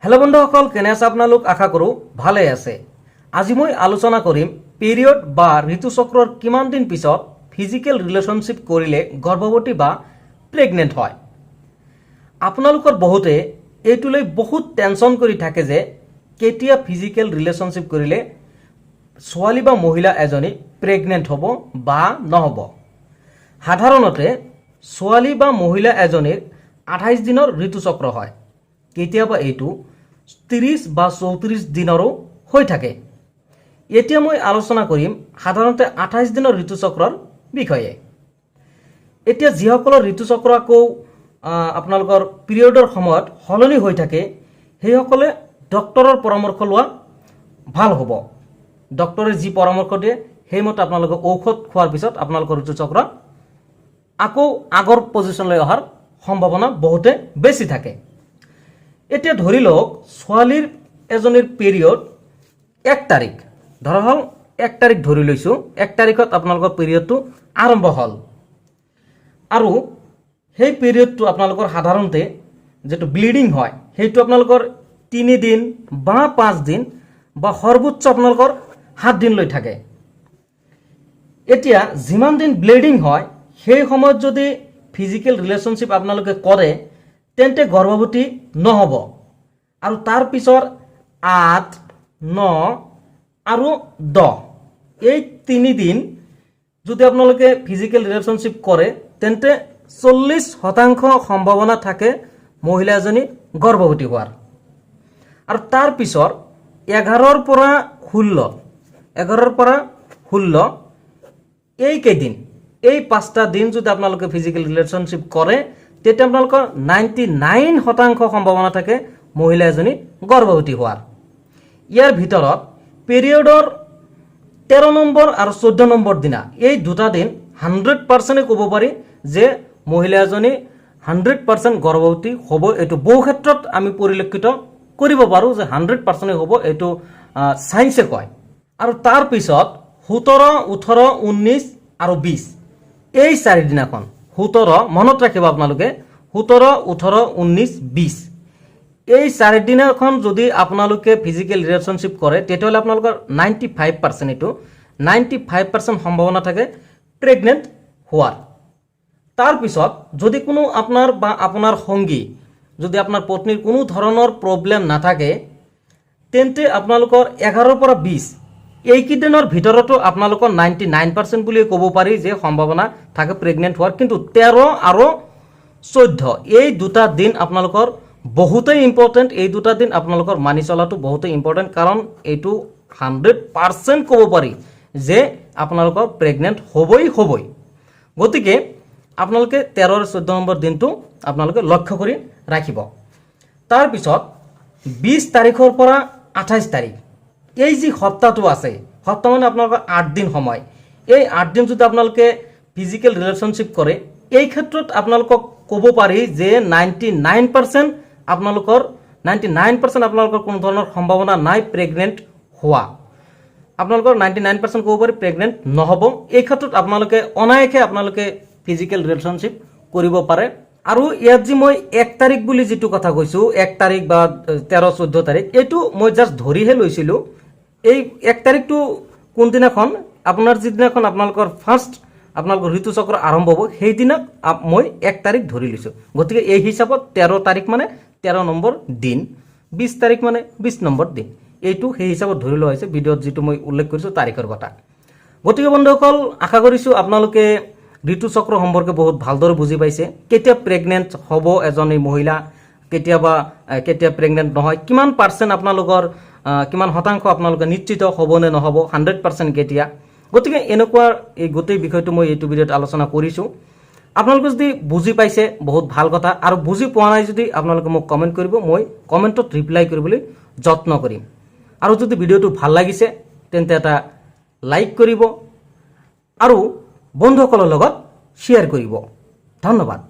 Hello बंधुসকল কেনে আছে আপোনালোক আশা কৰো ভালে আছে। আজি মই আলোচনা কৰিম পিৰিয়ড বা ঋতুচক্ৰৰ কিমান দিন পিছত ফিজিক্যাল ৰিলেশনশিপ কৰিলে গৰ্ভৱতী বা প্ৰেগনেন্ট হয়। আপোনালোকৰ বহুতে এইটোলৈ বহুত টেনচন কৰি থাকে যে কেতিয়া ফিজিক্যাল ৰিলেশনশিপ কৰিলে ছোৱালী বা মহিলা এজনী প্ৰেগনেন্ট হ'ব বা নহ'ব। সাধাৰণতে ছোৱালী বা মহিলা এজনীৰ 28 দিনৰ ঋতুচক্ৰ হয়। কেতিয়াবা এইটো 30 বা 34 দিনৰো হৈ থাকে। এতিয়া মই আলোচনা কৰিম সাধাৰণতে 28 দিনৰ ঋতুচক্ৰৰ বিষয়ে। এতিয়া যিসকলৰ ঋতুচক্ৰ আকৌ আপোনালোকৰ পিৰিয়ডৰ সময়ত হলনি হৈ থাকে সেইসকলে ডক্টৰৰ পৰামৰ্শ লোৱা ভাল হ'ব। ডক্টৰে যি পৰামৰ্শ দিয়ে সেইমতে আপোনালোকে ঔষধ খোৱাৰ পিছত আপোনালোকৰ ঋতুচক্ৰ আকৌ আগৰ পজিশনলৈ অহাৰ সম্ভাৱনা বহুতে বেছি থাকে। এতিয়া ধৰি লওক ছোৱালীৰ এজনীৰ পিৰিয়ড 1 তাৰিখ, ধৰা হল 1 তাৰিখ ধৰি লৈছো, 1 তাৰিখত আপোনালোকৰ পিৰিয়ডটো আৰম্ভ হল আৰু সেই পিৰিয়ডটো আপোনালোকৰ সাধাৰণতে যেটো ব্লিডিং হয় সেইটো আপোনালোকৰ 3 দিন বা 5 দিন বা সৰ্বোচ্চ আপোনালোকৰ 7 দিন লৈ থাকে। এতিয়া যিমান দিন ব্লিডিং হয় সেই সময়ত যদি ফিজিক্যাল ৰিলেশনশিপ আপোনালোকে কৰে তেন্তে গৰ্ভৱতী নহব আৰু তাৰ পিছৰ 8, 9 আৰু 10 এই 3 দিন যদি আপোনালোকে ফিজিক্যাল ৰিলেশনশিপ কৰে তেন্তে 40% সম্ভাৱনা থাকে মহিলা এজনী গৰ্ভৱতী হোৱাৰ। আৰু তাৰ পিছৰ 11ৰ পৰা 16 এই কেইদিন এই 5টা দিন যদি আপোনালোকে ফিজিক্যাল ৰিলেশনশিপ কৰে তেতিয়া আপোনালোকৰ 99% সম্ভাৱনা থাকে মহিলা এজনী গৰ্ভৱতী হোৱাৰ। ইয়াৰ ভিতৰত পিৰিয়ডৰ 13 নম্বৰ আৰু 14 নম্বৰ দিনা এই দুটা দিন 100% ক'ব পাৰি যে মহিলা এজনী 100% গৰ্ভৱতী হ'ব। এটো বহু ক্ষেত্ৰত আমি পৰিলক্ষিত কৰিব পাৰো যে 100% হ'ব, এটো সায়েন্সে কয়। আৰু তাৰ পিছত 17, 18, 19 আৰু 20 এই 4 দিনাখন 17 মনত ৰাখিব আপোনালোকে 17, 18, 19, 20 এই 4 দিনাখন যদি আপোনালোকে ফিজিক্যাল ৰিলেশনশিপ কৰে তেতিয়াহ'লে আপোনালোকৰ 95% এটো 95% সম্ভাৱনা থাকে প্ৰেগনেন্ট হোৱাৰ। তাৰ পিছত যদি কোনো আপোনাৰ বা আপোনাৰ সংগী যদি আপোনাৰ পত্নীৰ কোনো ধৰণৰ প্ৰবলেম নাথাকে তেন্তে আপোনালোকৰ 11 পৰা 20 এই কিদিনৰ ভিতৰতো আপোনালোকৰ 99% বুলি ক'ব পাৰি যে সম্ভাৱনা থাকে প্ৰেগনেন্ট হোৱাৰ। কিন্তু 13 আৰু 14 এই দুটা দিন আপোনালোকৰ বহুতেই ইম্পৰ্টেন্ট। এই দুটা দিন আপোনালোকৰ মানি চলাটো বহুতেই ইম্পৰ্টেন্ট কাৰণ এইটো 100% ক'ব পাৰি যে আপোনালোকৰ প্ৰেগনেন্ট হ'বই। গতিকে আপোনালোকে 13 আৰু 14 নম্বৰ দিনটো আপোনালোকে লক্ষ্য কৰি ৰাখিব। তাৰ পিছত 20 তাৰিখৰ পৰা 28 তাৰিখ এই যি সপ্তাহটো আছে, সপ্তাহ মানে আপোনালোকৰ 8 দিন সময়, এই 8 দিন যদি আপোনালোকে ফিজিক্যাল ৰিলেশনশিপ কৰে এই ক্ষেত্ৰত আপোনালোকক ক'ব পাৰি যে 99% আপোনালোকৰ কোনো ধৰণৰ সম্ভাৱনা নাই প্ৰেগনেন্ট হোৱা। আপোনালোকৰ 99% ক'ব পাৰি প্ৰেগনেন্ট নহ'ব। এই ক্ষেত্ৰত আপোনালোকে অনায়াসে আপোনালোকে ফিজিক্যাল ৰিলেশনশিপ কৰিব পাৰে। আৰু ইয়াত যি মই 1 তাৰিখ বুলি যেটো কথা কৈছো 1 তাৰিখ বা 13, 14 তাৰিখ এইটো মই জাস্ট ধৰিহে লৈছিলো। এই 1 তাৰিখটো কোন দিনাখন আপোনাৰ যিদিনাখন আপোনালোকৰ ফাৰ্স্ট আপোনালোকৰ ঋতুচক্ৰ আৰম্ভ হ'ব সেইদিনা মই 1 তাৰিখ ধৰি লৈছো। গতিকে এই হিচাপত 13 তাৰিখ মানে 13 নম্বৰ দিন, 20 তাৰিখ মানে 20 নম্বৰ দিন, এইটো সেই হিচাপত ধৰি লোৱা হৈছে ভিডিঅ'ত যেটো মই উল্লেখ কৰিছো তাৰিখৰ কথা। গতিকে বন্ধুসকল আশা কৰিছো আপোনালোকে ঋতুচক্ৰ সম্পৰ্কে বহুত ভালদৰে বুজি পাইছে। কেতিয়া প্ৰেগনেন্ট হ'ব এজনী মহিলা, কেতিয়া প্ৰেগনেন্ট নহয়, কিমান পাৰ্চেন্ট আপোনালোকৰ কিমান শতাংশ আপোনালোকে নিশ্চিত হ'ব নে নহ'ব, 100% কেতিয়া। গতিকে এনেকুৱা এই গোটেই বিষয়টো মই এইটো ভিডিঅ'ত আলোচনা কৰিছো। আপোনালোকে যদি বুজি পাইছে বহুত ভাল কথা, আৰু বুজি পোৱা নাই যদি আপোনালোকে মোক কমেন্ট কৰিব, মই কমেন্টত ৰিপ্লাই কৰিবলৈ যত্ন কৰিম। আৰু যদি ভিডিঅ'টো ভাল লাগিছে তেন্তে এটা লাইক কৰিব আৰু বন্ধুসকলৰ লগত শ্বেয়াৰ কৰিব। ধন্যবাদ।